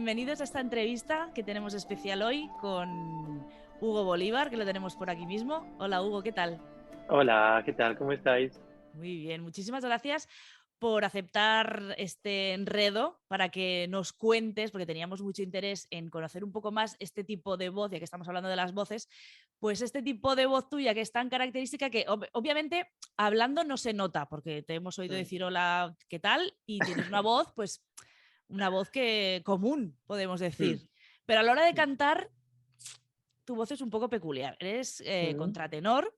bienvenidos a esta entrevista que tenemos especial hoy con Hugo Bolívar, que lo tenemos por aquí mismo. Hola Hugo, ¿qué tal? Hola, ¿qué tal? ¿Cómo estáis? Muy bien, muchísimas gracias por aceptar este enredo para que nos cuentes, porque teníamos mucho interés en conocer un poco más este tipo de voz, ya que estamos hablando de las voces, pues este tipo de voz tuya que es tan característica que obviamente hablando no se nota, porque te hemos oído Mm. decir hola, ¿qué tal? Y tienes una voz, pues una voz que común, podemos Mm. decir. Pero a la hora de cantar, tu voz es un poco peculiar. Eres Mm. contratenor.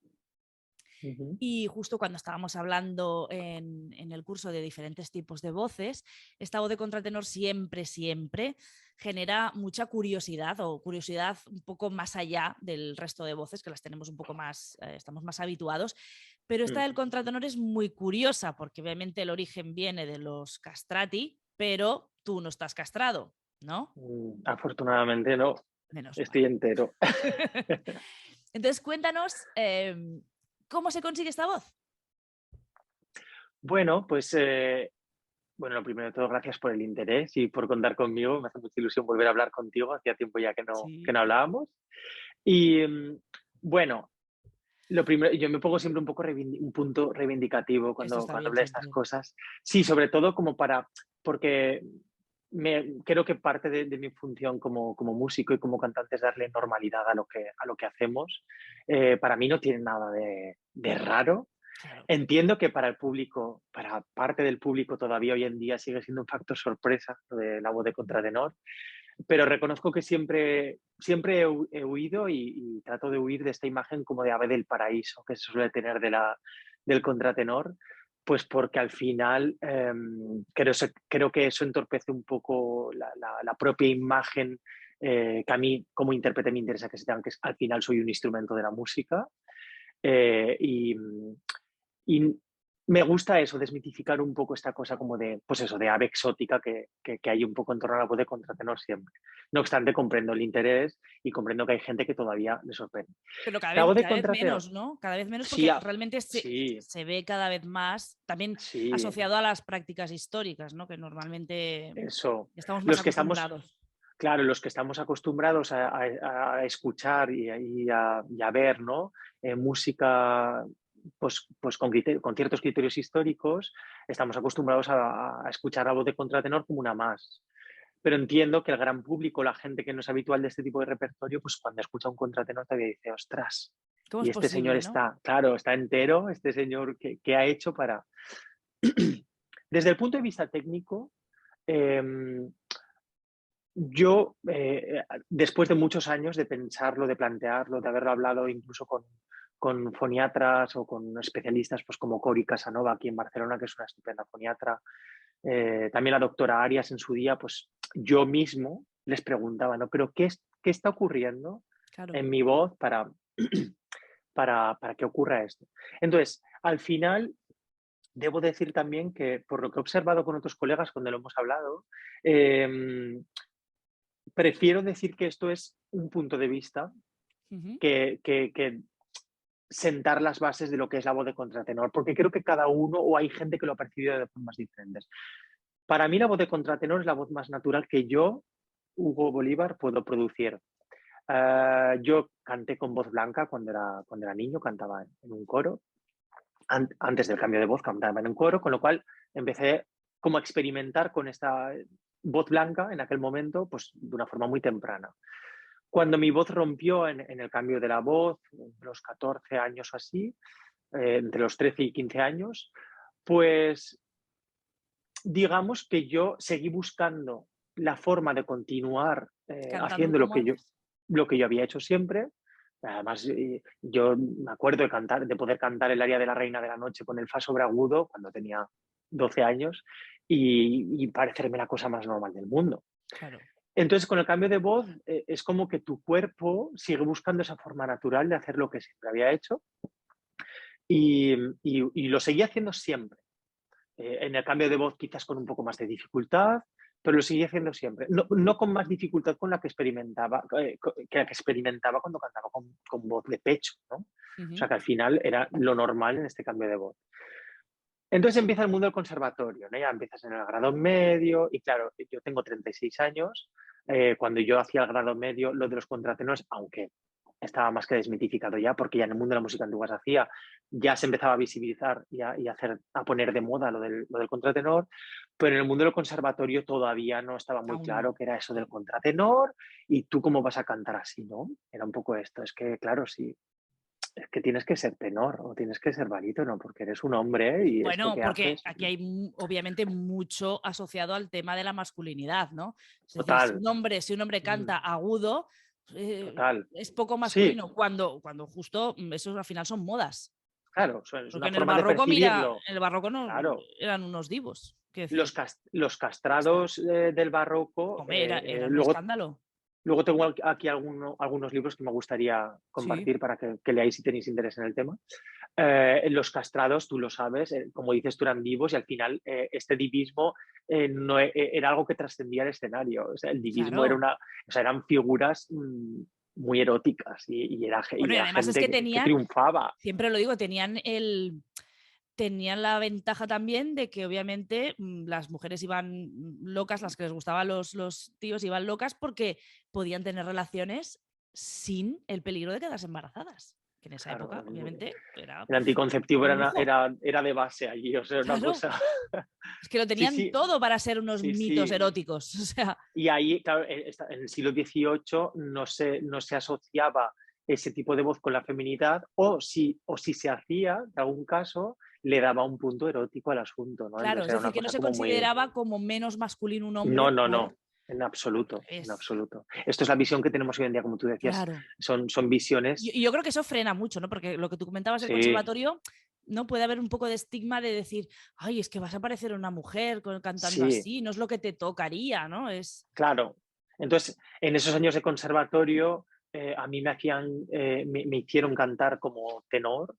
Ujú. Y justo cuando estábamos hablando en el curso de diferentes tipos de voces, esta voz de contratenor siempre genera mucha curiosidad o curiosidad un poco más allá del resto de voces que las tenemos un poco más, estamos más habituados. Pero esta Mm. del contratenor es muy curiosa porque obviamente el origen viene de los castrati, pero tú no estás castrado, ¿no? Afortunadamente no, Menos mal. estoy entero. Entonces cuéntanos cómo se consigue esta voz. Bueno, pues lo primero de todo, gracias por el interés y por contar conmigo. Me hace mucha ilusión volver a hablar contigo. Hacía tiempo ya que Sí, no hablábamos. Y bueno, lo primero, yo me pongo siempre un poco un punto reivindicativo eso cuando, está cuando bien hablo de estas siempre. cosas. Sí, sobre todo porque creo que parte de mi función como músico y como cantante es darle normalidad a lo que hacemos. Para mí no tiene nada de raro. Claro. Entiendo que para el público, para parte del público todavía hoy en día sigue siendo un factor sorpresa lo de la voz de contratenor, pero reconozco que siempre he huido y trato de huir de esta imagen como de ave del paraíso que se suele tener del contratenor, pues porque al final creo que eso entorpece un poco la propia imagen que a mí como intérprete me interesa que se tengan, que al final soy un instrumento de la música. eh, y, y me gusta eso, desmitificar un poco esta cosa como de, pues eso, de ave exótica que hay un poco en torno a la voz de contratenor siempre. No obstante, comprendo el interés y comprendo que hay gente que todavía le sorprende. Pero La voz de cada vez contratenor, menos, ¿no? Cada vez menos sí, porque realmente sí, se ve cada vez más, también sí, asociado a las prácticas históricas, ¿no? Que normalmente eso. estamos más Los que estamos, acostumbrados. claro, los que estamos acostumbrados a escuchar y a ver, ¿no? Música pues con ciertos criterios históricos, estamos acostumbrados a escuchar la voz de contratenor como una más. Pero entiendo que el gran público, la gente que no es habitual de este tipo de repertorio, pues cuando escucha un contratenor te dice, ostras, ¿Cómo y es este señor posible, no? está, claro, está entero, este señor que ha hecho para... Desde el punto de vista técnico, eh, yo, después de muchos años de pensarlo, de plantearlo, de haberlo hablado incluso con foniatras o con especialistas pues como Cori Casanova aquí en Barcelona, que es una estupenda foniatra, también la doctora Arias en su día, pues yo mismo les preguntaba, ¿no? Pero ¿qué está ocurriendo Claro. en mi voz para que ocurra esto? Entonces, al final, debo decir también que por lo que he observado con otros colegas cuando lo hemos hablado, eh, prefiero decir que esto es un punto de vista Ujú. que sentar las bases de lo que es la voz de contratenor, porque creo que cada uno, o hay gente que lo ha percibido de formas diferentes. Para mí la voz de contratenor es la voz más natural que yo, Hugo Bolívar, puedo producir. Yo canté con voz blanca cuando era niño, cantaba en un coro. Antes del cambio de voz cantaba en un coro, con lo cual empecé como a experimentar con esta voz blanca en aquel momento, pues de una forma muy temprana. Cuando mi voz rompió en el cambio de la voz, entre los 14 años o así, entre los 13 y 15 años, pues digamos que yo seguí buscando la forma de continuar Cantando haciendo como antes. lo que yo había hecho siempre. Además, yo me acuerdo de poder cantar el aria de la Reina de la Noche con el fa sobreagudo cuando tenía 12 años y parecerme la cosa más normal del mundo. Claro. Entonces, con el cambio de voz, es como que tu cuerpo sigue buscando esa forma natural de hacer lo que siempre había hecho y lo seguía haciendo siempre. En el cambio de voz quizás con un poco más de dificultad, pero lo seguía haciendo siempre. No con más dificultad con la que experimentaba, que la que experimentaba cuando cantaba con voz de pecho, ¿no? O sea Ujú. que al final era lo normal en este cambio de voz. Entonces empieza el mundo del conservatorio, ¿no? Ya empiezas en el grado medio y claro, yo tengo 36 años, cuando yo hacía el grado medio, lo de los contratenores, aunque estaba más que desmitificado ya, porque ya en el mundo de la música antigua se hacía, ya se empezaba a visibilizar a poner de moda lo del contratenor, pero en el mundo del conservatorio todavía no estaba muy Aún claro no. qué era eso del contratenor y tú cómo vas a cantar así, ¿no? Era un poco esto, es que claro, sí, es que tienes que ser tenor o tienes que ser barítono porque eres un hombre, ¿eh? Y esto Bueno, que porque haces, aquí hay obviamente mucho asociado al tema de la masculinidad, ¿no? Es decir, total, si un hombre mm, canta agudo, total. es poco Sí, masculino, cuando justo eso al final son modas. claro, es Porque una en el forma de barroco, mira, percibirlo, en el barroco no claro. eran unos divos. Quiero Los, decir, cas- los o sea, castrados del barroco, hombre, eran un luego, escándalo. luego tengo aquí algunos libros que me gustaría Sí, compartir para que leáis si tenéis interés en el tema. Los castrados, tú lo sabes, como dices, tú eran divos y al final este divismo no era algo que trascendía el escenario. O sea, el divismo claro. eran figuras muy eróticas y Bueno, y era además es gente que que tenían, triunfaba. siempre lo digo, tenían la ventaja también de que obviamente las mujeres iban locas, las que les gustaban los tíos iban locas porque podían tener relaciones sin el peligro de quedarse embarazadas. Que en esa Claro, época, obviamente, era el anticonceptivo un lujo. era de base allí, o sea, una Claro, cosa. es que lo Sí, tenían sí, todo para ser unos sí, mitos sí. eróticos. O sea, Y ahí, claro, en el siglo XVIII no se asociaba ese tipo de voz con la feminidad, o si se hacía, en algún caso, le daba un punto erótico al asunto, ¿no? claro, Entonces es era decir, una que no cosa se como muy... consideraba como menos masculino un No, hombre no, por no, en al absoluto, en revés. absoluto. Esto es la visión que tenemos hoy en día, como tú decías, Claro. son visiones, Y yo creo que eso frena mucho, ¿no? Porque lo que tú comentabas del sí, conservatorio, ¿no? Puede haber un poco de estigma de decir, ay, es que vas a parecer una mujer cantando sí, así, no es lo que te tocaría, ¿no? Es. claro. Entonces, en esos años de conservatorio, a mí me hicieron cantar como tenor,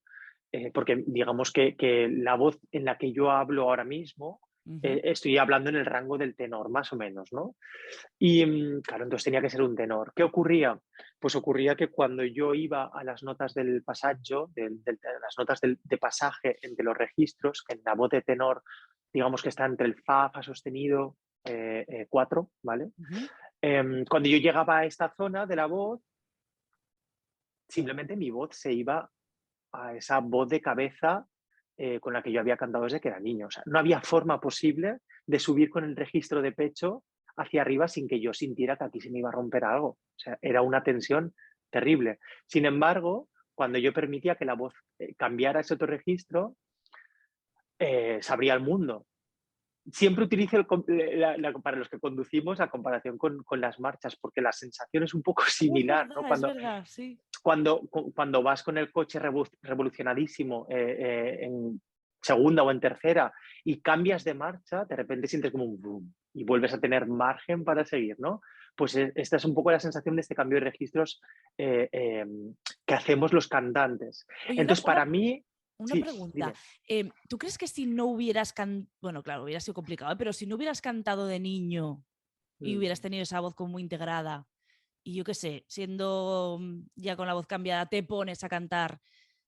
porque digamos que la voz en la que yo hablo ahora mismo, Ujú. estoy hablando en el rango del tenor, más o menos, ¿no? Y claro, entonces tenía que ser un tenor. ¿Qué ocurría? Pues ocurría que cuando yo iba a las notas del pasaggio, las notas de pasaje entre los registros, en la voz de tenor, digamos que está entre el fa sostenido 4, ¿vale? Ujú. Cuando yo llegaba a esta zona de la voz, simplemente mi voz se iba a esa voz de cabeza con la que yo había cantado desde que era niño. O sea, no había forma posible de subir con el registro de pecho hacia arriba sin que yo sintiera que aquí se me iba a romper algo. O sea, era una tensión terrible. Sin embargo, cuando yo permitía que la voz cambiara ese otro registro, se abría el mundo. Siempre utilizo para los que conducimos la comparación con las marchas, porque la sensación es un poco similar, ¿no? Es verdad, sí. Cuando vas con el coche revolucionadísimo en segunda o en tercera y cambias de marcha, de repente sientes como un boom y vuelves a tener margen para seguir, ¿no? Pues esta es un poco la sensación de este cambio de registros que hacemos los cantantes. Oye, Entonces, para mí, una sí, pregunta. dime. ¿Tú crees que si no hubieras cantado, bueno, claro, hubiera sido complicado, ¿eh? Pero si no hubieras cantado de niño y Mm. hubieras tenido esa voz como integrada, y yo qué sé, siendo ya con la voz cambiada, te pones a cantar,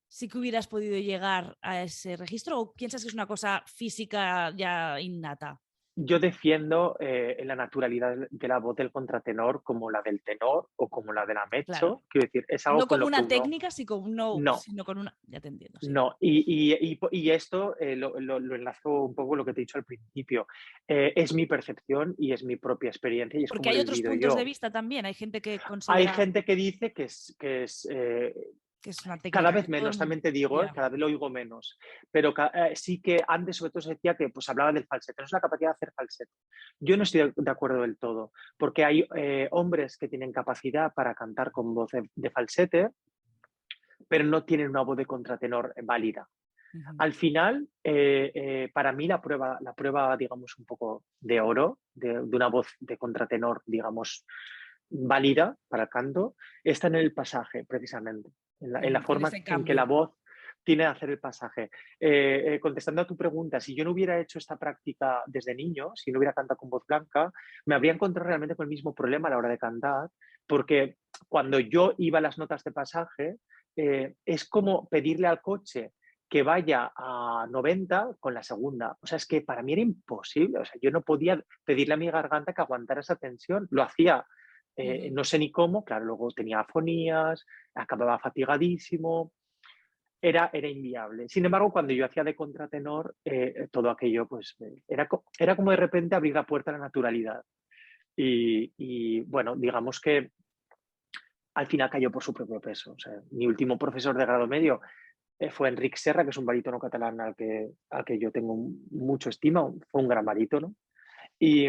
¿sí que hubieras podido llegar a ese registro o piensas que es una cosa física ya innata? Yo defiendo la naturalidad de la voz del contratenor como la del tenor o como la de la Claro. mezzo. Quiero decir, es algo No con como lo que una uno... técnica, No, sino con una. Ya te entiendo, sí. no. Y esto lo enlazo un poco lo que te he dicho al principio. Es mi percepción y es mi propia experiencia y es Porque como hay lo he otros vivido puntos de yo. vista también. Hay gente que Hay considera gente que dice que es que es una cada técnica vez que todo el menos, mundo. también te digo, Ya. cada vez lo oigo menos, pero sí que antes sobre todo se decía que pues hablaba del falsete, no es la capacidad de hacer falsete. Yo no estoy de acuerdo del todo, porque hay hombres que tienen capacidad para cantar con voz de falsete, pero no tienen una voz de contratenor válida. Ujú. Al final, para mí la prueba, digamos, un poco de oro de una voz de contratenor, digamos, válida para el canto, está en el pasaje, precisamente, en la En forma ese en que la cambio. voz tiene que hacer el pasaje. Contestando a tu pregunta, si yo no hubiera hecho esta práctica desde niño, si no hubiera cantado con voz blanca, me habría encontrado realmente con el mismo problema a la hora de cantar, porque cuando yo iba a las notas de pasaje, es como pedirle al coche que vaya a 90 con la segunda. O sea, es que para mí era imposible. O sea, yo no podía pedirle a mi garganta que aguantara esa tensión. Lo hacía, Ujú. no sé ni cómo, claro, luego tenía afonías, acababa fatigadísimo, era inviable. Sin embargo, cuando yo hacía de contratenor, todo aquello, pues, era como de repente abrir la puerta a la naturalidad. Y bueno, digamos que al final cayó por su propio peso. O sea, mi último profesor de grado medio fue Enric Serra, que es un barítono catalán al que yo tengo mucho estima, fue un gran barítono. Y,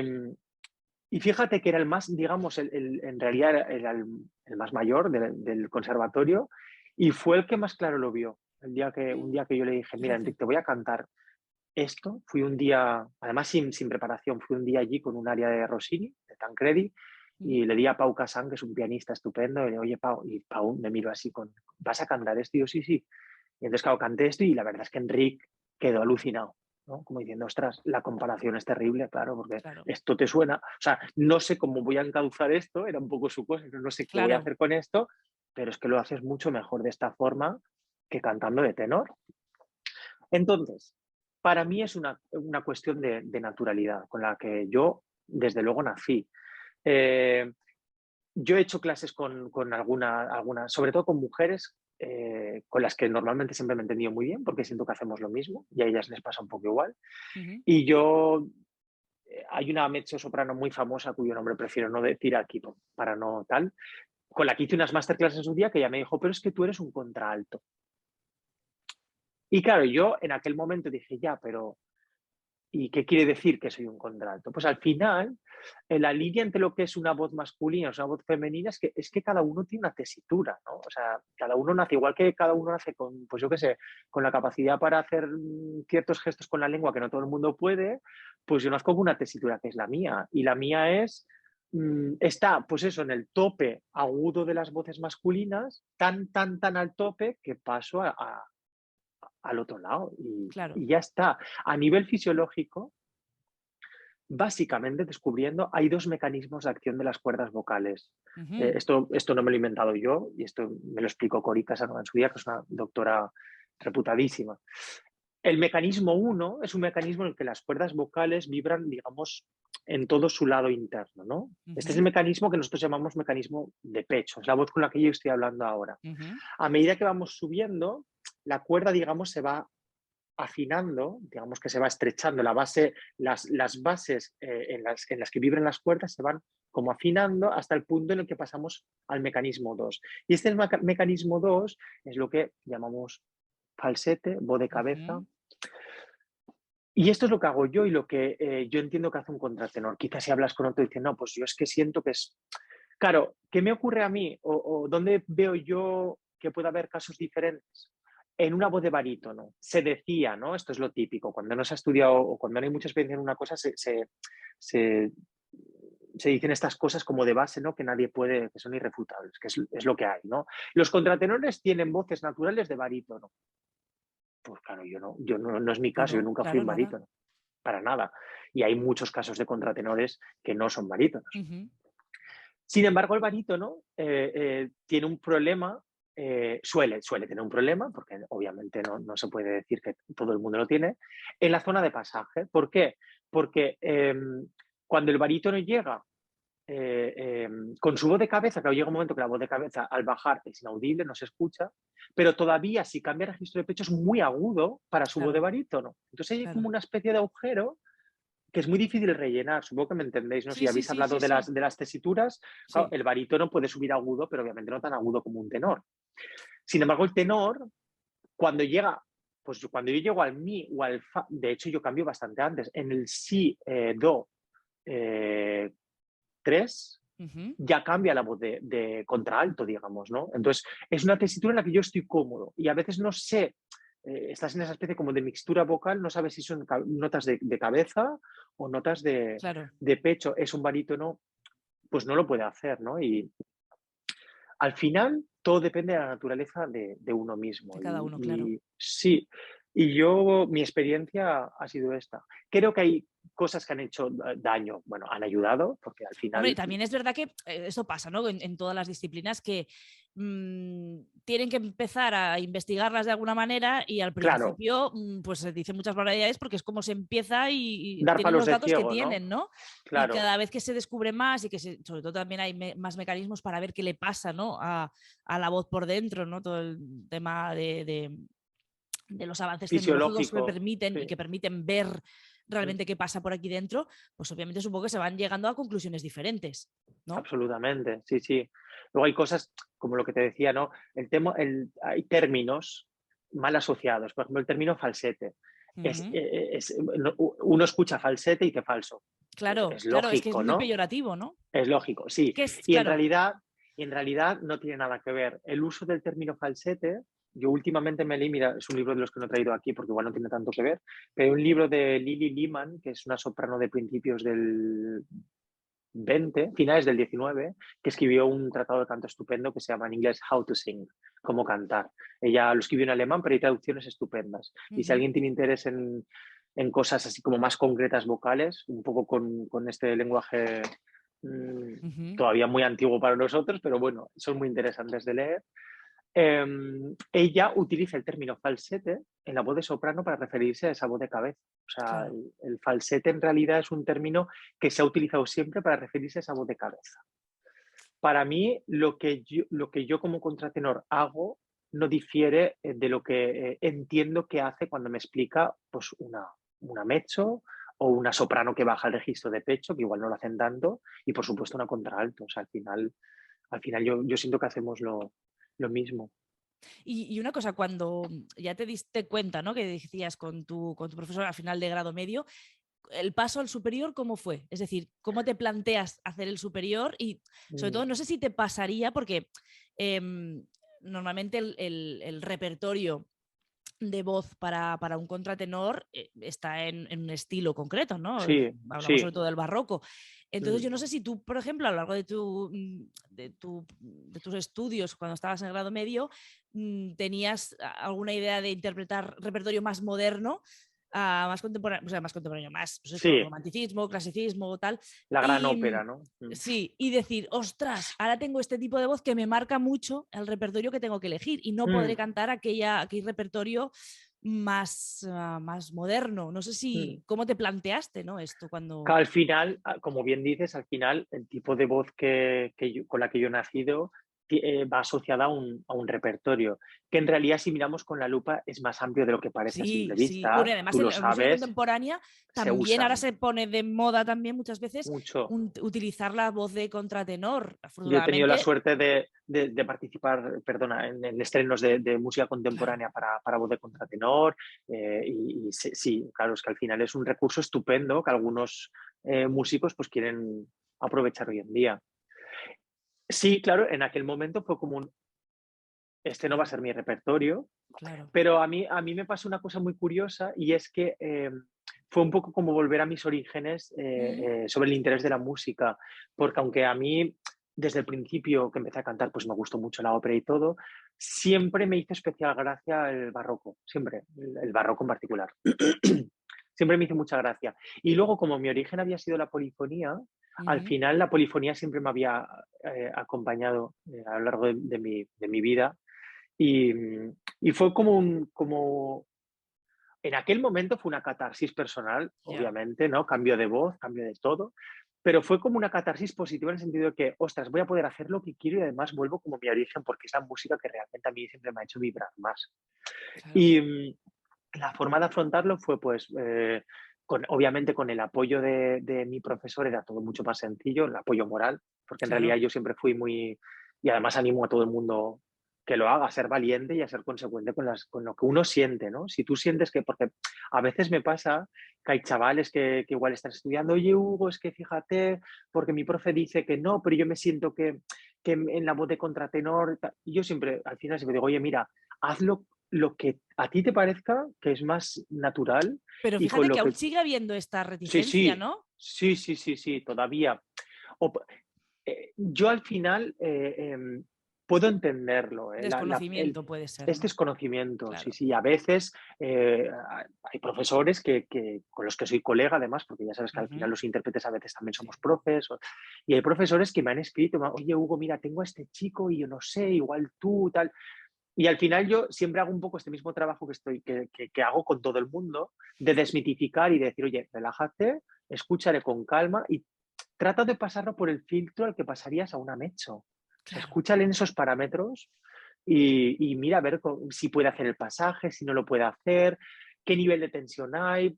y fíjate que era el más, digamos, en realidad era el más mayor del conservatorio y fue el que más claro lo vio. Un día que yo le dije, mira, Fíjate. Enric, te voy a cantar esto, fui un día, además sin preparación, fui un día allí con un área de Rossini, de Tancredi, Ujú. y le di a Pau Casán, que es un pianista estupendo, y le dije, oye, Pau, y Pau me miró así con, ¿vas a cantar esto? Y yo, sí, sí. Y entonces, claro, canté esto y la verdad es que Enric quedó alucinado, ¿no? Como diciendo, ostras, la comparación es terrible, claro, porque Claro, esto te suena, o sea, no sé cómo voy a encauzar esto, era un poco su cosa, no sé qué voy a claro. hacer con esto, pero es que lo haces mucho mejor de esta forma que cantando de tenor. Entonces, para mí es una cuestión de naturalidad con la que yo, desde luego, nací. Eh, yo he hecho clases con algunas, sobre todo con mujeres, con las que normalmente siempre me he entendido muy bien, porque siento que hacemos lo mismo y a ellas les pasa un poco igual. Ujú. Y yo, hay una mezzo-soprano muy famosa, cuyo nombre prefiero no decir aquí para no tal, con la que hice unas masterclasses en su día, que ella me dijo, pero es que tú eres un contralto. Y claro, yo en aquel momento dije, ya, pero ¿y qué quiere decir que soy un contralto? Pues al final, la línea entre lo que es una voz masculina y una voz femenina es que cada uno tiene una tesitura, ¿no? O sea, cada uno nace igual que cada uno nace con, pues yo qué sé, con la capacidad para hacer ciertos gestos con la lengua que no todo el mundo puede, pues yo nazco con una tesitura que es la mía. Y la mía está, pues eso, en el tope agudo de las voces masculinas, tan al tope que paso al otro lado Claro. y ya está. A nivel fisiológico, básicamente descubriendo, hay dos mecanismos de acción de las cuerdas vocales. Ujú. Esto no me lo he inventado yo y esto me lo explicó Cori Casanova en su día, que es una doctora reputadísima. El mecanismo uno es un mecanismo en el que las cuerdas vocales vibran, digamos, en todo su lado interno, ¿no? Este es el Ujú. mecanismo que nosotros llamamos mecanismo de pecho, es la voz con la que yo estoy hablando ahora. Ujú. A medida que vamos subiendo, la cuerda, digamos, se va afinando, digamos que se va estrechando la base, las bases en las que vibran las cuerdas se van como afinando hasta el punto en el que pasamos al mecanismo 2. Y este mecanismo 2 es lo que llamamos falsete, voz de cabeza. Ujú. Y esto es lo que hago yo y lo que yo entiendo que hace un contratenor. Quizás si hablas con otro y dices, no, pues yo es que siento que es... Claro, ¿qué me ocurre a mí? O dónde veo yo que puede haber casos diferentes? En una voz de barítono. Se decía, ¿no? Esto es lo típico. Cuando no se ha estudiado o cuando no hay mucha experiencia en una cosa, se, se dicen estas cosas como de base, ¿no? Que nadie puede, que son irrefutables, que es lo que hay, ¿no? Los contratenores tienen voces naturales de barítono. Pues claro, no es mi Yo caso, yo no, nunca fui claro, un nada. barítono, para nada. Y hay muchos casos de contratenores que no son barítonos. Ujú. Sin embargo, el barítono tiene un problema, suele tener un problema, porque obviamente no se puede decir que todo el mundo lo tiene, en la zona de pasaje. ¿Por qué? Porque cuando el barítono llega con su voz de cabeza, claro, llega un momento que la voz de cabeza al bajar es inaudible, no se escucha, pero todavía si cambia el registro de pecho es muy agudo para su voz de Claro, barítono. Entonces hay como claro. una especie de agujero que es muy difícil rellenar, supongo que me entendéis, ¿no? Si Sí, sí, habéis sí, hablado sí, de sí. las tesituras, claro, Sí, el barítono puede subir agudo, pero obviamente no tan agudo como un tenor. Sin embargo, el tenor, cuando llega, pues cuando yo llego al mi o al fa, de hecho yo cambio bastante antes, en el si, do, 3, ujú. ya cambia la voz de contralto, digamos, ¿no? Entonces, es una tesitura en la que yo estoy cómodo y a veces no sé, estás en esa especie como de mixtura vocal, no sabes si son notas de cabeza o notas Claro, de pecho. Es un barítono, pues no lo puede hacer, ¿no? Y al final todo depende de la naturaleza de uno de mismo. cada uno, claro. Y sí, mi experiencia ha sido esta. Creo que hay cosas que han hecho daño, bueno, han ayudado, porque al Hombre, final también es verdad que eso pasa, ¿no? En todas las disciplinas que tienen que empezar a investigarlas de alguna manera y al Claro, principio pues se dicen muchas barbaridades porque es como se empieza y dar tienen palos los de datos que ciego, ¿no? tienen, ¿no? Y Claro, cada vez que se descubre más y que sobre todo también hay más mecanismos para ver qué le pasa, ¿no? A la voz por dentro, ¿no? Todo el tema de los avances tecnológicos que fisiológico, permiten y sí, que permiten ver realmente qué pasa por aquí dentro, pues obviamente supongo que se van llegando a conclusiones diferentes, ¿no? absolutamente, sí, sí. Luego hay cosas como lo que te decía, ¿no? Hay términos mal asociados. Por ejemplo, el término falsete. Ujú. Uno escucha falsete y dice falso. Claro, Es claro, es que es lógico, muy ¿no? peyorativo, ¿no? Es lógico, sí. Que es, Y en claro. realidad, no tiene nada que ver. El uso del término falsete, yo últimamente me leí, mira, es un libro de los que no he traído aquí porque igual no tiene tanto que ver, pero un libro de Lily Lehman, que es una soprano de principios del 20, finales del 19, que escribió un tratado de canto estupendo que se llama en inglés How to Sing, cómo cantar. Ella lo escribió en alemán, pero hay traducciones estupendas. Y si Ujú, alguien tiene interés en cosas así como más concretas vocales, un poco con este lenguaje ujú. todavía muy antiguo para nosotros, pero bueno, son muy interesantes de leer. Ella utiliza el término falsete en la voz de soprano para referirse a esa voz de cabeza. O sea, Claro, el falsete en realidad es un término que se ha utilizado siempre para referirse a esa voz de cabeza. Para mí, lo que yo como contratenor hago no difiere de lo que entiendo que hace cuando me explica pues una mezzo o una soprano que baja el registro de pecho, que igual no lo hacen tanto, y por supuesto una contralto. O sea, al final yo siento que hacemos lo mismo. y una cosa, cuando ya te diste cuenta, ¿no? Que decías con tu profesor al final de grado medio, el paso al superior, ¿cómo fue? Es decir, ¿cómo te planteas hacer el superior? Y sobre Mm, todo, no sé si te pasaría, porque normalmente el repertorio de voz para un contratenor está en un estilo concreto, ¿no? sí, Hablamos sobre sí. todo del barroco. Entonces, Mm, yo no sé si tú, por ejemplo, a lo largo de tus estudios, cuando estabas en el grado medio, tenías alguna idea de interpretar repertorio más moderno, más contemporáneo, o sea, más contemporáneo, más, pues eso, sí, romanticismo, clasicismo, tal. la gran Y ópera, ¿no? Mm. sí, y decir, ostras, ahora tengo este tipo de voz que me marca mucho el repertorio que tengo que elegir y no podré Mm, cantar aquel repertorio más moderno. No sé mm. si, ¿cómo te planteaste, ¿no? Esto cuando... Al final, como bien dices, al final el tipo de voz con la que yo he nacido va asociada a un repertorio, que en realidad si miramos con la lupa es más amplio de lo que parece a Sí, simple sí. Bueno, vista, y además tú en lo la música sabes, contemporánea se también ahora usan se pone de moda también muchas veces mucho. utilizar la voz de contratenor. Yo he tenido la Afortunadamente, suerte de participar, perdona, en estrenos de música claro. contemporánea para voz de contratenor. Sí, claro, es que al final es un recurso estupendo que algunos músicos pues quieren aprovechar hoy en día. Sí, claro, en aquel momento fue como este no va a ser mi repertorio, Claro. pero a mí me pasó una cosa muy curiosa y es que fue un poco como volver a mis orígenes Mm, sobre el interés de la música, porque aunque a mí desde el principio que empecé a cantar pues me gustó mucho la ópera y todo, siempre me hizo especial gracia el barroco, siempre, el barroco en particular. Siempre me hizo mucha gracia. Y luego como mi origen había sido la polifonía, al ujú. final la polifonía siempre me había acompañado a lo largo de mi vida y, y fue como en aquel momento fue una catarsis personal, Ya. obviamente, ¿no? Cambio de voz, cambio de todo, pero fue como una catarsis positiva en el sentido de que, ostras, voy a poder hacer lo que quiero y además vuelvo como mi origen porque es la música que realmente a mí siempre me ha hecho vibrar más. Claro. Y la forma de afrontarlo fue, pues, obviamente con el apoyo de mi profesor era todo mucho más sencillo, el apoyo moral, porque en realidad Claro. yo siempre fui muy, y además animo a todo el mundo que lo haga, a ser valiente y a ser consecuente con lo que uno siente, ¿no? Si tú sientes que, porque a veces me pasa que hay chavales que igual están estudiando, oye Hugo, es que fíjate, porque mi profe dice que no, pero yo me siento que en la voz de contratenor, y yo siempre, al final siempre digo, oye, mira, hazlo lo que a ti te parezca que es más natural Pero y con fíjate lo que aún que... sigue habiendo esta Sí, reticencia, sí, ¿no? sí, sí, sí, sí, todavía. O, yo al final puedo entenderlo. Desconocimiento puede ser, Es ¿no? desconocimiento, sí, Claro. sí. A veces hay profesores con los que soy colega, además, porque ya sabes que al final Ujú. los intérpretes a veces también Sí. somos profes, y hay profesores que me han escrito, oye, Hugo, mira, tengo a este chico y yo no sé, igual tú, tal. Y al final yo siempre hago un poco este mismo trabajo que hago con todo el mundo, de desmitificar y de decir, oye, relájate, escúchale con calma y trata de pasarlo por el filtro al que pasarías a una Mezzo. O sea, Claro. escúchale en esos parámetros y mira a ver si puede hacer el pasaje, si no lo puede hacer, qué nivel de tensión hay,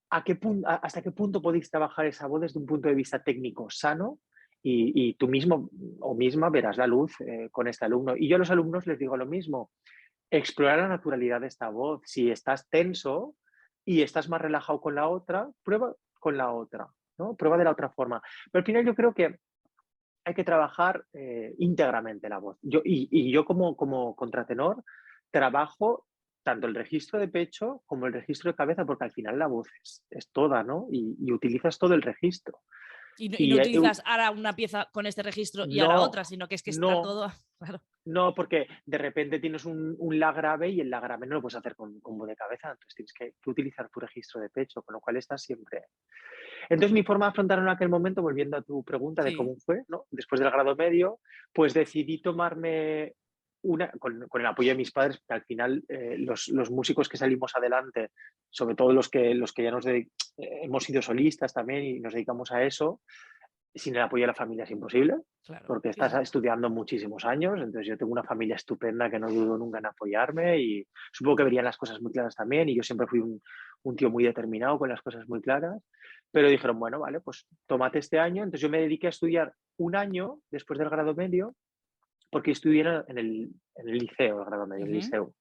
hasta qué punto podéis trabajar esa voz desde un punto de vista técnico sano y tú mismo o misma verás la luz con este alumno. Y yo a los alumnos les digo lo mismo, explorar la naturalidad de esta voz. Si estás tenso y estás más relajado con la otra, prueba con la otra, ¿no? Prueba de la otra forma. Pero al final yo creo que hay que trabajar íntegramente la voz. Y yo como contratenor trabajo tanto el registro de pecho como el registro de cabeza, porque al final la voz es toda, ¿no? Y utilizas todo el registro. Y no Y utilizas ahora una pieza con este registro y ahora no, otra, sino que es que está no, todo. Claro. no, porque de repente tienes un la grave y el la grave no lo puedes hacer con voz de cabeza, entonces tienes que utilizar tu registro de pecho, con lo cual estás siempre. Entonces, mi forma de afrontarlo en aquel momento, volviendo a tu pregunta de Sí. cómo fue, ¿no? Después del grado medio, pues decidí tomarme con el apoyo de mis padres, que al final los músicos que salimos adelante, sobre todo los que ya hemos sido solistas también y nos dedicamos a eso, sin el apoyo de la familia es imposible, Claro, porque sí, estás sí. estudiando muchísimos años, entonces yo tengo una familia estupenda que no dudo nunca en apoyarme y supongo que verían las cosas muy claras también y yo siempre fui un tío muy determinado con las cosas muy claras, pero dijeron, bueno, vale, pues tómate este año, entonces yo me dediqué a estudiar un año después del grado medio, porque estudié en el liceo, el grado medio, el Ujú. liceo.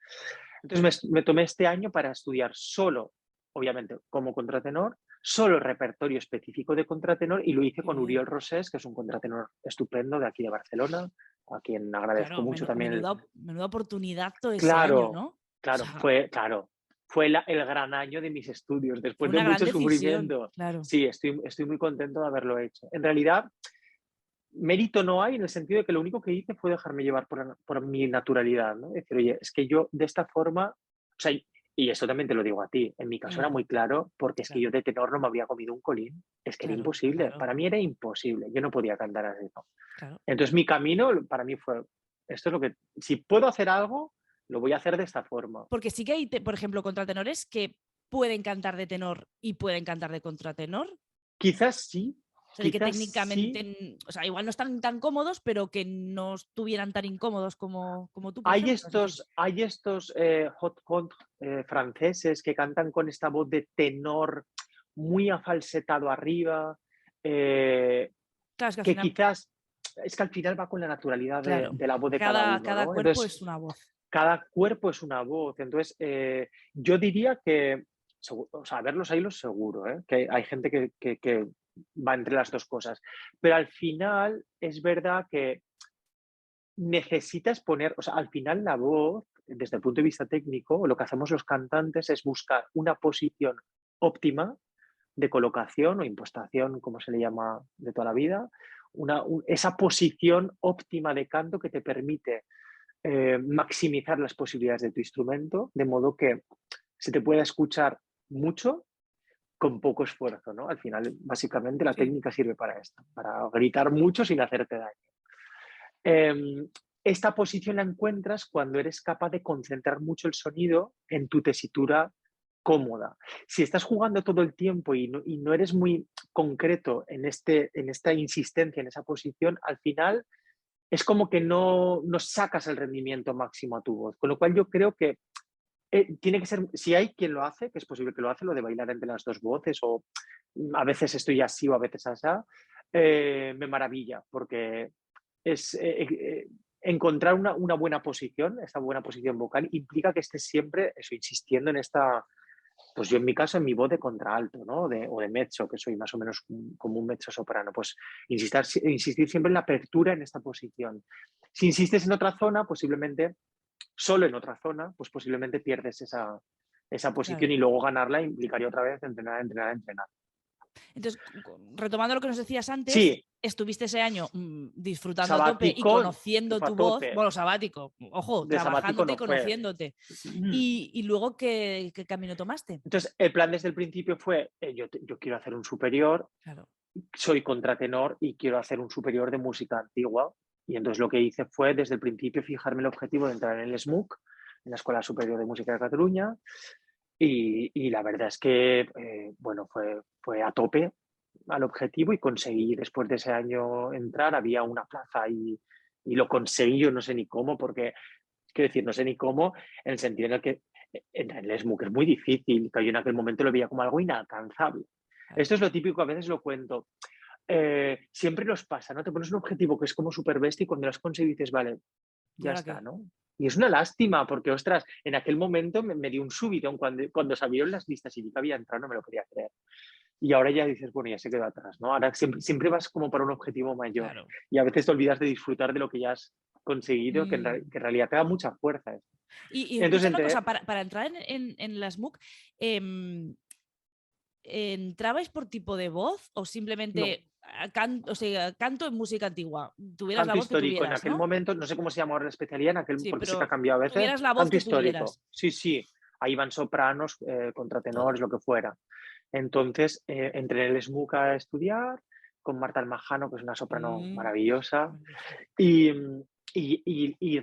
Entonces me tomé este año para estudiar solo, obviamente, como contratenor, solo repertorio específico de contratenor y lo hice Qué con bien. Uriol Rosés, que es un contratenor estupendo de aquí de Barcelona, a quien agradezco Claro, mucho también. menuda oportunidad todo ese año, Claro, ¿no? O claro, sea, fue el gran año de mis estudios, fue después de una gran mucho decisión, sufrimiento. claro. Sí, estoy muy contento de haberlo hecho. En realidad, mérito no hay en el sentido de que lo único que hice fue dejarme llevar por mi naturalidad, ¿no? Decir, oye, es que yo de esta forma, o sea, y esto también te lo digo a ti, en mi caso era Mm, muy claro, porque es que claro, yo de tenor no me había comido un colín, es que era claro, imposible, claro, para mí era imposible, yo no podía cantar así, ¿no? claro. Entonces mi camino para mí fue, esto es lo que, si puedo hacer algo, lo voy a hacer de esta forma. Porque sí que hay, por ejemplo, contratenores que pueden cantar de tenor y pueden cantar de contratenor. Quizás sí, O sea, de que quizás técnicamente, sí. o sea, igual no están tan cómodos, pero que no estuvieran tan incómodos como tú, por ejemplo. Es decir, Hay estos hot franceses que cantan con esta voz de tenor muy afalsetado arriba, eh, claro, es que al que final, quizás es que al final va con la naturalidad de, claro, de la voz de cada cada, uno, cada ¿no? cuerpo Entonces, es una voz. cada cuerpo es una voz. Entonces, yo diría que, o sea, ver los hilos seguro, ¿eh? Que hay gente que va entre las dos cosas. Pero al final es verdad que necesitas poner, o sea, al final la voz, desde el punto de vista técnico, lo que hacemos los cantantes es buscar una posición óptima de colocación o impostación, como se le llama de toda la vida, esa posición óptima de canto que te permite maximizar las posibilidades de tu instrumento, de modo que se te pueda escuchar mucho con poco esfuerzo, ¿no? Al final, básicamente, la Sí, técnica sirve para esto, para gritar mucho sin hacerte daño. Eh, esta posición la encuentras cuando eres capaz de concentrar mucho el sonido en tu tesitura cómoda. Si estás jugando todo el tiempo y no eres muy concreto en esta insistencia, en esa posición, al final es como que no sacas el rendimiento máximo a tu voz. Con lo cual yo creo que tiene que ser, si hay quien lo hace, que es posible que lo hace, lo de bailar entre las dos voces, o a veces estoy así o a veces así, me maravilla, porque es encontrar una buena posición, esta buena posición vocal, implica que estés siempre eso, insistiendo en esta, pues yo en mi caso, en mi voz de contralto, ¿no? O de mezzo, que soy más o menos como un mezzo soprano, pues insistir siempre en la apertura en esta posición. Si insistes en otra zona, posiblemente, solo en otra zona, pues posiblemente pierdes esa posición claro. y luego ganarla implicaría otra vez entrenar, entrenar, entrenar. Entonces, retomando lo que nos decías antes, Sí, estuviste ese año disfrutando a tope y sabático, conociendo fue a tu voz, tope. bueno, sabático, ojo, De sabático trabajándote y no fue. conociéndote. Y luego, ¿qué camino tomaste? Entonces, el plan desde el principio fue, yo quiero hacer un superior, Claro. soy contratenor y quiero hacer un superior de música antigua. Y entonces lo que hice fue desde el principio fijarme el objetivo de entrar en el SMUC, en la Escuela Superior de Música de Cataluña. Y la verdad es que, bueno, fue a tope al objetivo y conseguí después de ese año entrar. Había una plaza y lo conseguí, yo no sé ni cómo, porque, quiero decir, no sé ni cómo, en el sentido en el que entrar en el SMUC es muy difícil, que yo en aquel momento lo veía como algo inalcanzable. Claro. Esto es lo típico, a veces lo cuento. Siempre nos pasa, ¿no? Te pones un objetivo que es como súper bestia y cuando lo has conseguido dices, vale, ¿Y ya ahora está, qué? ¿no? Y es una lástima porque, ostras, en aquel momento me dio un subidón cuando salieron las listas y vi que había entrado, no me lo podía creer. Y ahora ya dices, bueno, ya se quedó atrás, ¿no? Ahora siempre vas como para un objetivo mayor Claro. y a veces te olvidas de disfrutar de lo que ya has conseguido, que Mm. que en realidad te da mucha fuerza. Y Entonces, escucha una cosa, para entrar en las MOOC, ¿entrabais por tipo de voz o no, simplemente o sea, canto en música antigua? Tuvieras la canto voz que histórico. En tuvieras, aquel ¿no? momento, no sé cómo se llama ahora la especialidad, Sí, porque sé que ha pero cambiado a veces, tuvieras la voz canto que histórico. tuvieras, Sí, sí, ahí van sopranos, contratenores, todo. lo que fuera. Entonces, entré en el SMUC a estudiar con Marta Almajano, que es una soprano Mm, maravillosa. maravilloso. Y, y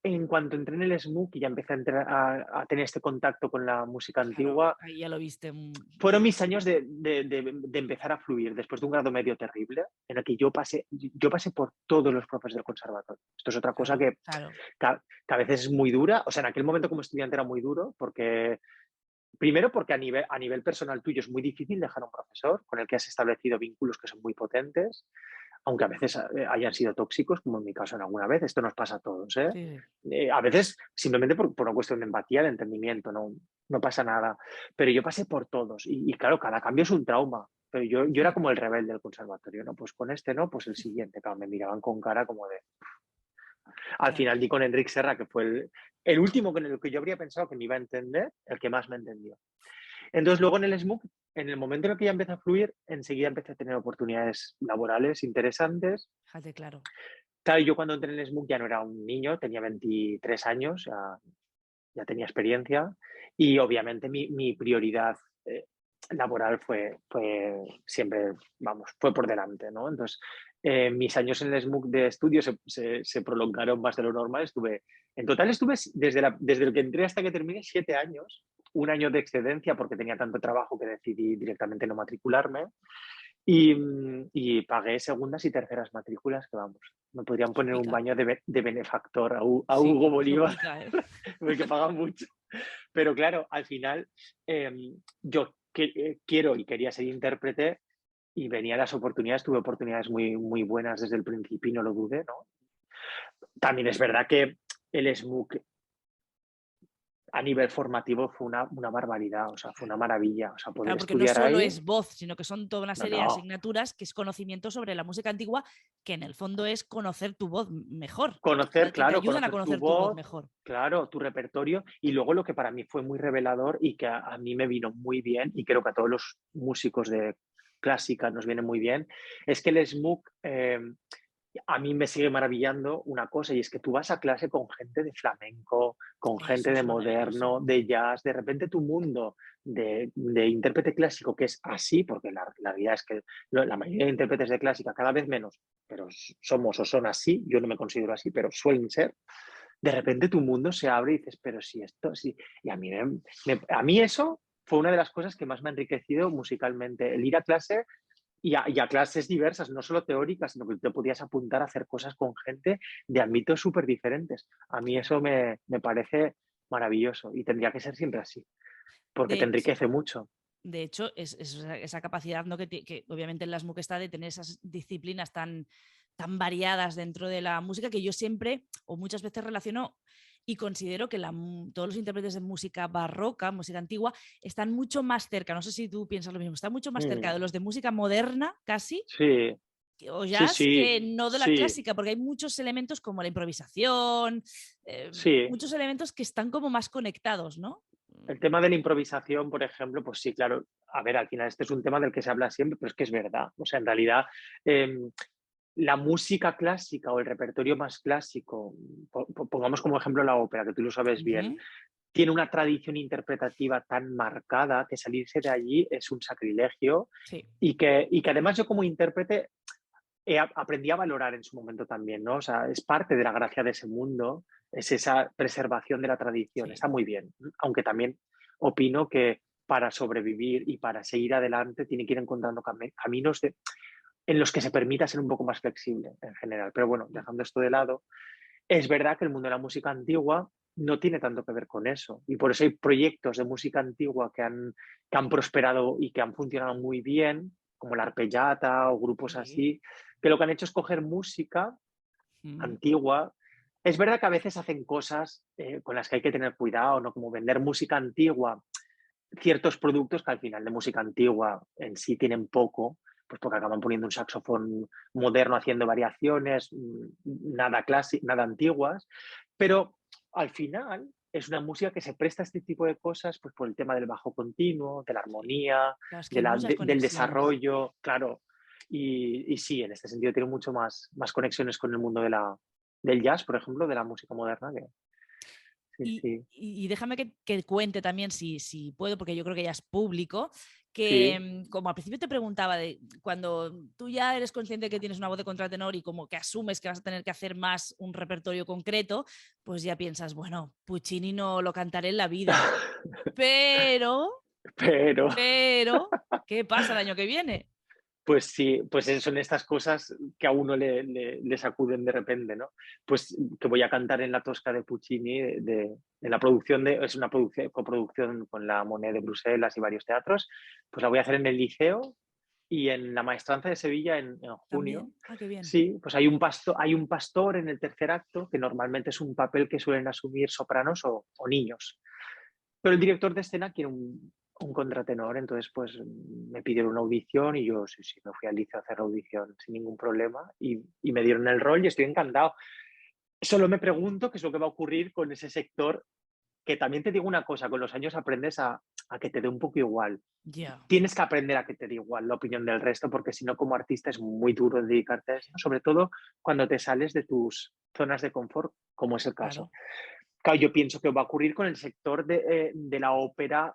en cuanto entré en el SMUC y ya empecé a tener este contacto con la música Claro, antigua, ahí ya lo viste. fueron mis años de empezar a fluir después de un grado medio terrible en el que yo pasé por todos los profes del conservatorio. Esto es otra cosa Claro, que, claro. que a veces es muy dura. O sea, en aquel momento como estudiante era muy duro porque, primero porque a nivel personal tuyo es muy difícil dejar a un profesor con el que has establecido vínculos que son muy potentes, aunque a veces hayan sido tóxicos, como en mi caso en alguna vez. Esto nos pasa a todos, ¿eh? Sí, sí. A veces simplemente por una cuestión de empatía, de entendimiento, no pasa nada. Pero yo pasé por todos y claro, cada cambio es un trauma. Pero yo era Mm, como el rebelde del conservatorio, ¿no? Pues con este no, pues el siguiente. Claro, me miraban con cara como de... Al claro. final di con Enric Serra, que fue el último con el que yo habría pensado que me iba a entender, el que más me entendió. Entonces luego en el SMUC, en el momento en el que ya empecé a fluir, enseguida empecé a tener oportunidades laborales interesantes. Fíjate, claro. Claro, yo cuando entré en el SMUC ya no era un niño, tenía 23 años, ya tenía experiencia y obviamente mi prioridad laboral fue siempre, vamos, fue por delante, ¿no? Entonces, mis años en el SMUC de estudio se prolongaron más de lo normal. En total estuve desde el que entré hasta que terminé 7 años, un año de excedencia porque tenía tanto trabajo que decidí directamente no matricularme y pagué segundas y terceras matrículas que, vamos, me podrían Eso poner un pica. baño de benefactor a Sí, Hugo eso Bolívar, pica, ¿eh? porque pagan mucho. Pero claro, al final yo quiero y quería ser intérprete y venían las oportunidades, tuve oportunidades muy, muy buenas desde el principio y no lo dudé, ¿no? También es verdad que el SMUC a nivel formativo fue una barbaridad, o sea, fue una Claro. maravilla, o sea, poder Claro, porque no estudiar solo ahí, es voz, sino que son toda una no, serie de no, asignaturas que es conocimiento sobre la música antigua, que en el fondo es conocer tu voz mejor. O sea, conocer, que te claro, ayudan a conocer tu conocer tu voz voz, mejor. claro, tu repertorio y luego lo que para mí fue muy revelador y que a mí me vino muy bien y creo que a todos los músicos de clásica nos viene muy bien, es que el SMUC a mí me sigue maravillando una cosa y es que tú vas a clase con gente de flamenco, con gente Eso de es maravilloso. moderno, de jazz, de repente tu mundo de intérprete clásico, que es así, porque la realidad es que la mayoría de intérpretes de clásica, cada vez menos, pero somos o son así, yo no me considero así, pero suelen ser, de repente tu mundo se abre y dices, pero si esto, sí, y a mí eso fue una de las cosas que más me ha enriquecido musicalmente, el ir a clase y a clases diversas, no solo teóricas, sino que te podías apuntar a hacer cosas con gente de ámbitos súper diferentes. A mí Claro. eso me parece maravilloso y tendría que ser siempre así, porque De te hecho, enriquece mucho. de hecho, es esa capacidad, ¿no? que obviamente en las MOOC está de tener esas disciplinas tan variadas dentro de la música que yo siempre o muchas veces relaciono y considero que todos los intérpretes de música barroca, música antigua, están mucho más cerca, no sé si tú piensas lo mismo, están mucho más cerca Mm, de los de música moderna casi sí, o sí, jazz sí, que no de la sí, clásica, porque hay muchos elementos como la improvisación, sí. muchos elementos que están como más conectados, ¿no? El tema de la improvisación, por ejemplo, pues sí, claro. A ver, al final este es un tema del que se habla siempre, pero es que es verdad. O sea, en realidad, em, la música clásica o el repertorio más clásico, pongamos como ejemplo la ópera, que tú lo sabes bien, Ujú. tiene una tradición interpretativa tan marcada que salirse de allí es un sacrilegio Sí, y que además yo como intérprete aprendí a valorar en su momento también, ¿no? O sea, es parte de la gracia de ese mundo, es esa preservación de la tradición, sí. está muy bien, aunque también opino que para sobrevivir y para seguir adelante tiene que ir encontrando caminos en los que se permita ser un poco más flexible en general. Pero bueno, Mm. dejando esto de lado, es verdad que el mundo de la música antigua no tiene tanto que ver con eso. Y por eso hay proyectos de música antigua que han prosperado y que han funcionado muy bien, como la arpellata o grupos Sí. así, que lo que han hecho es coger música Mm. antigua. Es verdad que a veces hacen cosas con las que hay que tener cuidado, ¿no? Como vender música antigua, ciertos productos que al final de música antigua en sí tienen poco, pues porque acaban poniendo un saxofón moderno haciendo variaciones, nada clásicas, nada antiguas, pero al final es una música que se presta a este tipo de cosas pues por el tema del bajo continuo, de la Sí. armonía, Claro, es que hay muchas del conexiones. desarrollo, claro. Y sí, en este sentido tiene mucho más conexiones con el mundo del jazz, por ejemplo, de la música moderna. Sí, sí, Y déjame que cuente también, si puedo, porque yo creo que ya es público, que sí. como al principio te preguntaba, de cuando tú ya eres consciente que tienes una voz de contratenor y como que asumes que vas a tener que hacer más un repertorio concreto, pues ya piensas, bueno, Puccini no lo cantaré en la vida, pero, Pero pero, ¿qué pasa el año que viene? pues sí, pues son estas cosas que a uno le sacuden de repente, ¿no? Pues que voy a cantar en la Tosca de Puccini, en la producción es una coproducción con la Monnaie de Bruselas y varios teatros, pues la voy a hacer en el Liceo y en la Maestranza de Sevilla en junio. También, ah, qué bien. Sí, pues hay un pastor en el tercer acto, que normalmente es un papel que suelen asumir sopranos o niños. Pero el director de escena quiere un contratenor, entonces pues me pidieron una audición y yo sí, me fui al liceo a hacer la audición sin ningún problema y me dieron el rol y estoy encantado. Solo me pregunto qué es lo que va a ocurrir con ese sector, que también te digo una cosa, con los años aprendes a que te dé un poco igual. Ya, Tienes que aprender a que te dé igual la opinión del resto, porque si no, como artista es muy duro dedicarte a esto, sobre todo cuando te sales de tus zonas de confort, como es el caso. claro. Claro, yo pienso que va a ocurrir con el sector de la ópera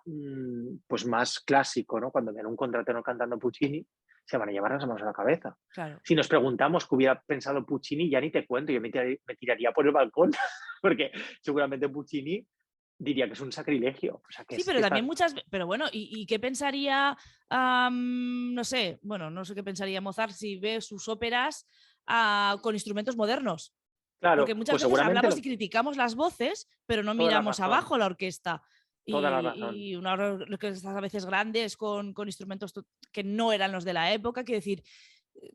pues más clásico, ¿no? Cuando ven un contratenor cantando Puccini, se van a llevar las manos a la cabeza. Claro. Si nos preguntamos qué hubiera pensado Puccini, ya ni te cuento, yo me tiraría por el balcón, porque seguramente Puccini diría que es un sacrilegio. O sea, que Sí, es pero que también está. muchas, pero bueno, ¿y qué pensaría, no sé, bueno, no sé qué pensaría Mozart si ve sus óperas con instrumentos modernos? Porque Claro, muchas pues veces seguramente hablamos y criticamos las voces, pero no toda la miramos razón, abajo la orquesta. toda la razón. Y una orquesta a veces grandes con instrumentos que no eran los de la época, quiero decir,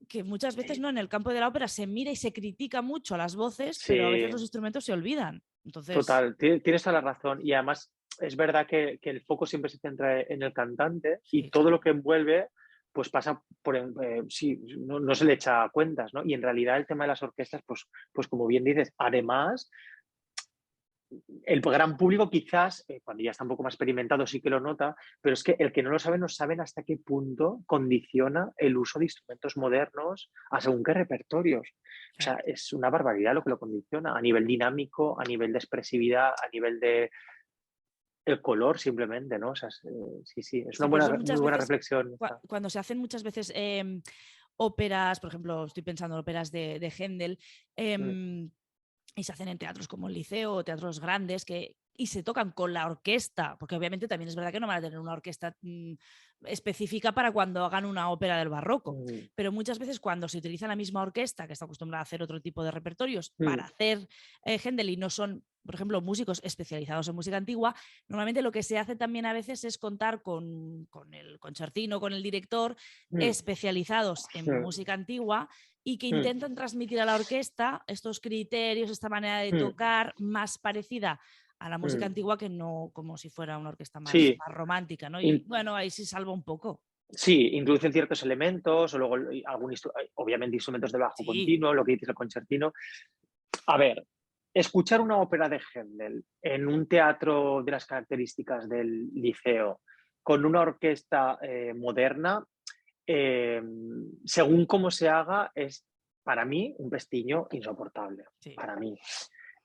que muchas veces no en el campo de la ópera se mira y se critica mucho a las voces, pero a veces Sí, los instrumentos se olvidan. Entonces, total, tienes toda la razón. Y además es verdad que el foco siempre se centra en el cantante y sí, todo lo que envuelve, pues pasa por. Sí, no se le echa cuentas, ¿no? Y en realidad el tema de las orquestas, pues como bien dices, además el gran público quizás, cuando ya está un poco más experimentado, sí que lo nota, pero es que el que no lo sabe no saben hasta qué punto condiciona el uso de instrumentos modernos a según qué repertorios. O sea, claro. es una barbaridad lo que lo condiciona a nivel dinámico, a nivel de expresividad, a nivel de el color simplemente, ¿no? O sea, sí, sí, es una Sí, por eso muy muchas buena veces, reflexión esta. cuando se hacen muchas veces óperas, por ejemplo, estoy pensando en óperas de Händel, Mm, y se hacen en teatros como el Liceo o teatros grandes y se tocan con la orquesta, porque obviamente también es verdad que no van a tener una orquesta específica para cuando hagan una ópera del barroco, mm, pero muchas veces cuando se utiliza la misma orquesta, que está acostumbrada a hacer otro tipo de repertorios, mm, para hacer Händel y no son, por ejemplo, músicos especializados en música antigua, normalmente lo que se hace también a veces es contar con el concertino, con el director, mm, especializados en mm, música antigua y que mm, intentan transmitir a la orquesta estos criterios, esta manera de mm, tocar más parecida a la música mm. antigua que no como si fuera una orquesta Sí, más romántica, ¿no? Y in- bueno, ahí sí salva un poco. sí, introducen ciertos elementos, o luego obviamente instrumentos de bajo Sí, continuo, lo que dices el concertino. A ver, escuchar una ópera de Händel en un teatro de las características del Liceo con una orquesta moderna, según cómo se haga, es para mí un pestiño insoportable. Sí. Para mí.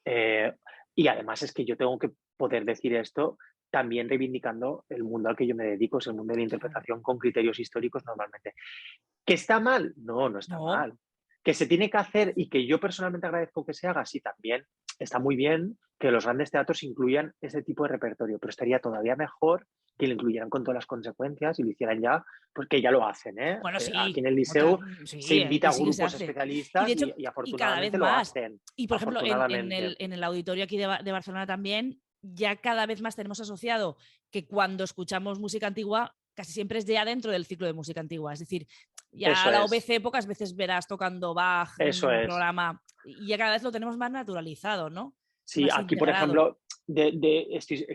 Eh, y además es que yo tengo que poder decir esto también reivindicando el mundo al que yo me dedico, es el mundo de la interpretación con criterios históricos normalmente. ¿Que está mal? No, no está No, mal. ¿Que se tiene que hacer y que yo personalmente agradezco que se haga? Sí, también. Está muy bien que los grandes teatros incluyan ese tipo de repertorio, pero estaría todavía mejor que lo incluyeran con todas las consecuencias y lo hicieran ya, porque ya lo hacen, ¿eh? bueno, Aquí sí, en el Liceo se sí, invita aquí a sí que se grupos hace. Y de especialistas hecho, y y cada vez afortunadamente lo más. hacen. Y por ejemplo, Afortunadamente. en el auditorio aquí de Barcelona también, ya cada vez más tenemos asociado que cuando escuchamos música antigua, casi siempre es ya dentro del ciclo de música antigua. Es decir, ya a Eso la es, OBC pocas veces verás tocando Bach en eso un es. programa, y ya cada vez lo tenemos más naturalizado, ¿no? Sí, Más aquí, por integrado. ejemplo,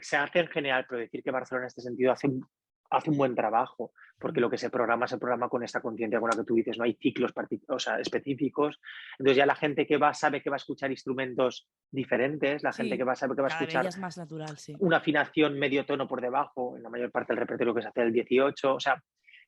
se hace en general, pero decir que Barcelona en este sentido hace un buen trabajo, porque lo que se programa con esta conciencia con la que tú dices, no hay ciclos o sea, específicos. Entonces ya la gente que va sabe que va a escuchar instrumentos diferentes, la gente que Sí, va sabe que va a cada vez ya escuchar es más natural, sí. una afinación medio tono por debajo, en la mayor parte del repertorio que se hace del 18. O sea,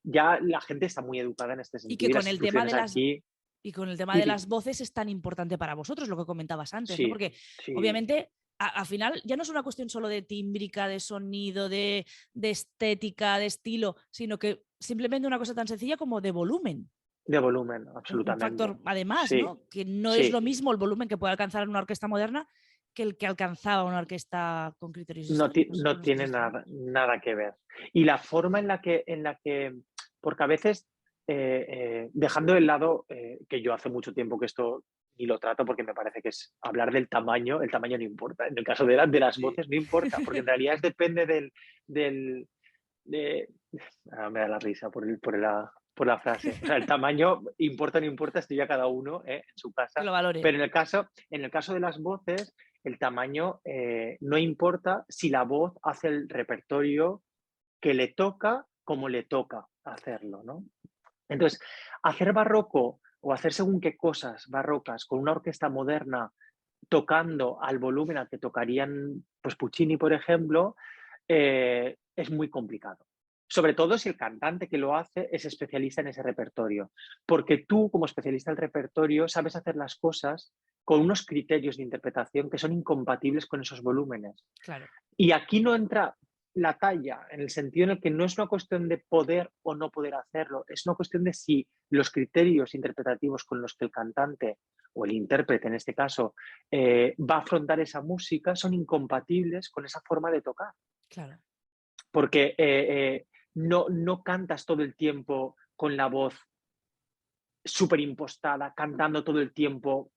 ya la gente está muy educada en este Y que sentido y con las el tema de instituciones las aquí, Y con el tema sí, de las voces es tan importante para vosotros, lo que comentabas antes, ¿no? sí, Porque sí, obviamente al final ya no es una cuestión solo de tímbrica, de sonido, de estética, de estilo, sino que simplemente una cosa tan sencilla como de volumen. de volumen, Un absolutamente. factor, además, Sí, ¿no? Que no es sí. lo mismo el volumen que puede alcanzar una orquesta moderna que el que alcanzaba una orquesta con criterios históricos, No con estos tiene nada, instrumentos. nada que ver. Y la forma porque a veces, dejando de lado, que yo hace mucho tiempo que esto ni lo trato porque me parece que es hablar del tamaño, el tamaño no importa. En el caso de las Sí. voces no importa, porque en realidad depende del de, me da la risa por la frase. O sea, el tamaño importa o no importa, esto ya cada uno en su Que casa. lo valore. Pero en el caso de las voces, el tamaño no importa si la voz hace el repertorio que le toca como le toca hacerlo, ¿no? Entonces, hacer barroco o hacer según qué cosas barrocas con una orquesta moderna tocando al volumen al que tocarían pues Puccini, por ejemplo, es muy complicado. Sobre todo si el cantante que lo hace es especialista en ese repertorio, porque tú como especialista del repertorio sabes hacer las cosas con unos criterios de interpretación que son incompatibles con esos volúmenes. Claro, Y aquí no entra la talla, en el sentido en el que no es una cuestión de poder o no poder hacerlo, es una cuestión de si los criterios interpretativos con los que el cantante o el intérprete en este caso va a afrontar esa música son incompatibles con esa forma de tocar. claro. Porque no cantas todo el tiempo con la voz súper impostada, cantando todo el tiempo.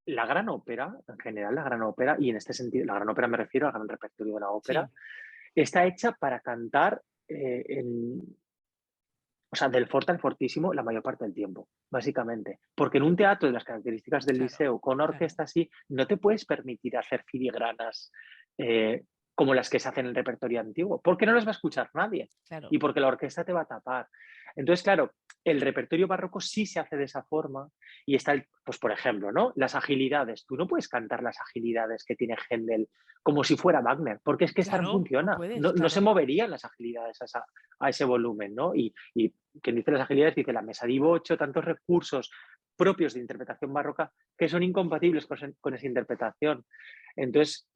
La gran ópera, en general, la gran ópera, y en este sentido, la gran ópera me refiero al gran repertorio de la ópera, Sí, está hecha para cantar o sea, del forte al fortísimo la mayor parte del tiempo, básicamente. Porque en un teatro de las características del claro, liceo, con claro, orquesta así, no te puedes permitir hacer filigranas eh, como las que se hacen en el repertorio antiguo, porque no las va a escuchar nadie claro. y porque la orquesta te va a tapar. Entonces, claro, el repertorio barroco sí se hace de esa forma y está, pues por ejemplo, ¿no? Las agilidades. Tú no puedes cantar las agilidades que tiene Händel como si fuera Wagner, porque es que esta no Claro, no funciona. puedes, No se claro. moverían las agilidades a ese volumen, ¿no? Y quien dice las agilidades dice la mesa di bocho, tantos recursos propios de interpretación barroca que son incompatibles con esa interpretación. Entonces,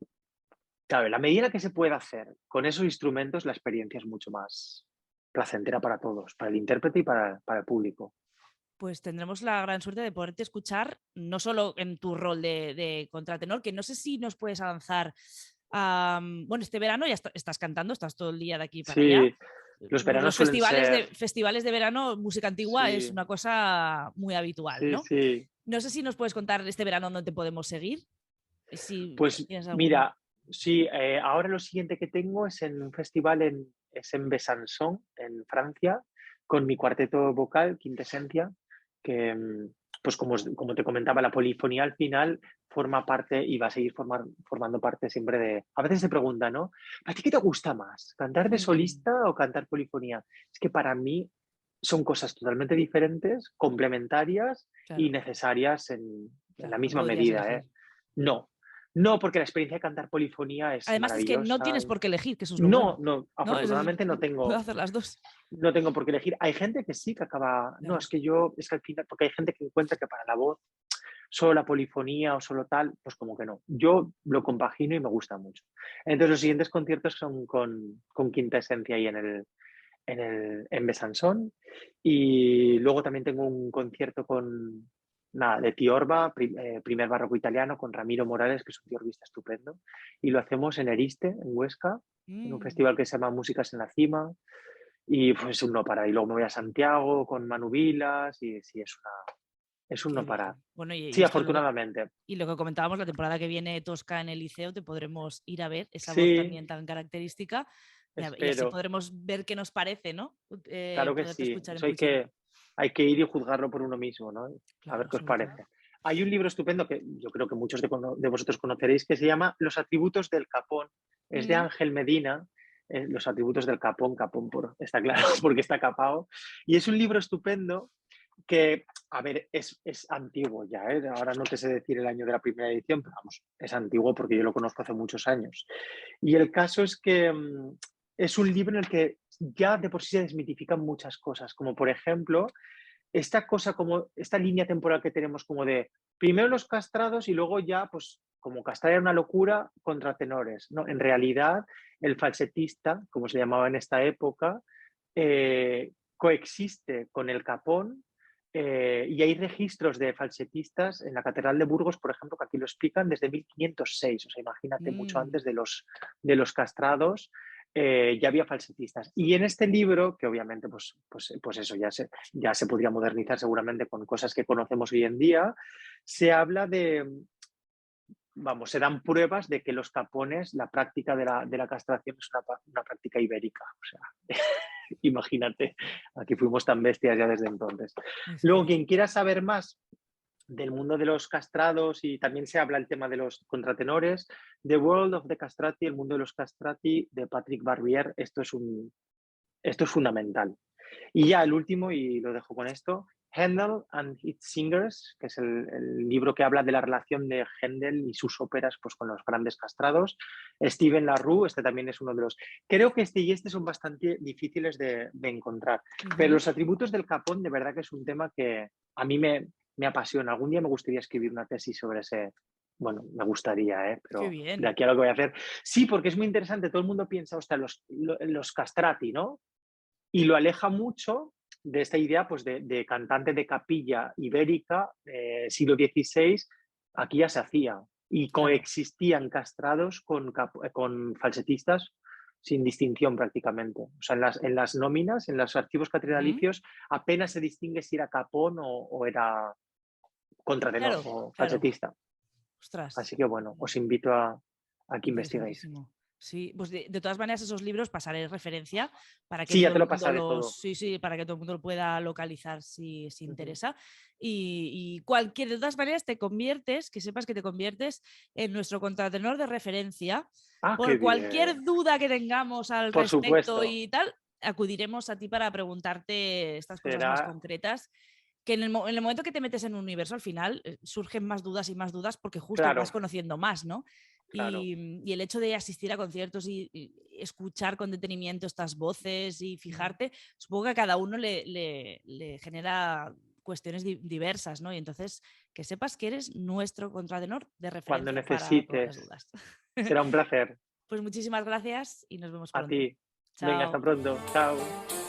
claro, en la medida que se pueda hacer con esos instrumentos, la experiencia es mucho más placentera para todos, para el intérprete y para el público. Pues tendremos la gran suerte de poderte escuchar, no solo en tu rol de contratenor, que no sé si nos puedes avanzar. Bueno, este verano ya estás cantando, estás todo el día de aquí para allá. Sí, los veranos Los suelen ser, festivales de verano, música antigua es sí, una cosa muy habitual, sí, ¿no? sí. No sé si nos puedes contar este verano dónde te podemos seguir, si Pues tienes algún... mira, sí, ahora lo siguiente que tengo es en un festival es en Besançon, en Francia, con mi cuarteto vocal, Quintesencia, que, pues como te comentaba, la polifonía al final forma parte y va a seguir formando parte siempre de... A veces se pregunta, ¿no? ¿A ti qué te gusta más? ¿Cantar de solista o cantar polifonía? Es que para mí son cosas totalmente diferentes, complementarias y Claro, necesarias en la claro, no misma podrías medida, ¿eh? elegir. No, No, porque la experiencia de cantar polifonía es Además es que no maravillosa. tienes por qué elegir, que eso es lo No, bueno, no, ¿no? afortunadamente no Puedo tengo, hacer las 2. no tengo por qué elegir. Hay gente que sí que acaba, no, Claro. es que yo, es que al final, porque hay gente que encuentra que para la voz solo la polifonía o solo tal, pues como que no. Yo lo compagino y me gusta mucho. Entonces los siguientes conciertos son con Quinta Esencia ahí en Besançon. Y luego también tengo un concierto con, nada, de Tiorba, primer barroco italiano, con Ramiro Morales, que es un tiorbista estupendo. Y lo hacemos en Eriste, en Huesca, en un Mm, festival que se llama Músicas en la Cima. Y pues un no parar. Y luego me voy a Santiago con Manu Vilas y sí, es un qué no parar. bien. Bueno, Sí, esto afortunadamente. y lo que comentábamos, la temporada que viene Tosca en el Liceo, te podremos ir a ver esa voz Sí, también tan característica y así espero. podremos ver qué nos parece, ¿no? Claro que Poderte sí. escuchar en Eso Puigcerdá. hay que ir y juzgarlo por uno mismo, ¿no? A ver Claro, qué os sobre todo. parece. Hay un libro estupendo que yo creo que muchos de vosotros conoceréis que se llama Los atributos del capón. Es de Mm, Ángel Medina. Los atributos del capón, está claro, porque está capao. Y es un libro estupendo que, a ver, es antiguo ya, ¿eh? Ahora no te sé decir el año de la primera edición, pero vamos, es antiguo porque yo lo conozco hace muchos años. Y el caso es que es un libro en el que ya de por sí se desmitifican muchas cosas, como por ejemplo, esta cosa como, esta línea temporal que tenemos como de primero los castrados y luego ya, pues como castrar era una locura contra tenores, ¿no? En realidad, el falsetista, como se llamaba en esta época, coexiste con el capón y hay registros de falsetistas en la Catedral de Burgos, por ejemplo, que aquí lo explican desde 1506, o sea, imagínate mucho mm. antes de los castrados. Ya había falsetistas. Y en este libro, que obviamente, pues eso ya se podría modernizar seguramente con cosas que conocemos hoy en día, se habla de, vamos, se dan pruebas de que los capones, la práctica de la castración es una práctica ibérica. O sea, imagínate, aquí fuimos tan bestias ya desde entonces. Es Luego, que quien quiera saber más del mundo de los castrados y también se habla el tema de los contratenores, The World of the Castrati, el mundo de los castrati de Patrick Barbier, esto es fundamental. Y ya el último, y lo dejo con esto, Handel and Its Singers, que es el libro que habla de la relación de Handel y sus óperas pues, con los grandes castrados. Steven LaRue, este también es uno de los... Creo que este y este son bastante difíciles de encontrar, pero los atributos del capón de verdad que es un tema que a mí me apasiona. Algún día me gustaría escribir una tesis sobre ese... Bueno, me gustaría, qué pero de bien. aquí a lo que voy a hacer. Sí, porque es muy interesante. Todo el mundo piensa, ostras, los castrati, ¿no? Y lo aleja mucho de esta idea pues, de cantante de capilla ibérica, siglo XVI, aquí ya se hacía. Y Claro. coexistían castrados con falsetistas sin distinción prácticamente. O sea, en las nóminas, en los archivos Mm, catedralicios, apenas se distingue si era capón o era contratenor claro, o claro. falsetista. Ostras. Así que bueno, os invito a que investiguéis. Interesantísimo. Sí, pues de todas maneras esos libros pasaré referencia para que Sí, ya todo te el lo mundo pasaré todo. sí, sí, para que todo el mundo lo pueda localizar si Uh -huh. interesa. Y cualquier, de todas maneras te conviertes, que sepas que te conviertes en nuestro contratenor de referencia. Ah, qué Por cualquier bien. duda que tengamos al Por respecto supuesto. y tal, acudiremos a ti para preguntarte estas cosas más Será, concretas que en el momento que te metes en un universo, al final surgen más dudas porque justo vas claro, conociendo más, ¿no? claro. Y el hecho de asistir a conciertos y escuchar con detenimiento estas voces y fijarte, supongo que a cada uno le genera cuestiones diversas, ¿no? Y entonces que sepas que eres nuestro contratenor de Cuando referencia para todas las necesites. dudas. Será un placer. Pues muchísimas gracias y nos vemos A pronto. ti. Venga, hasta Chao. pronto. Chao.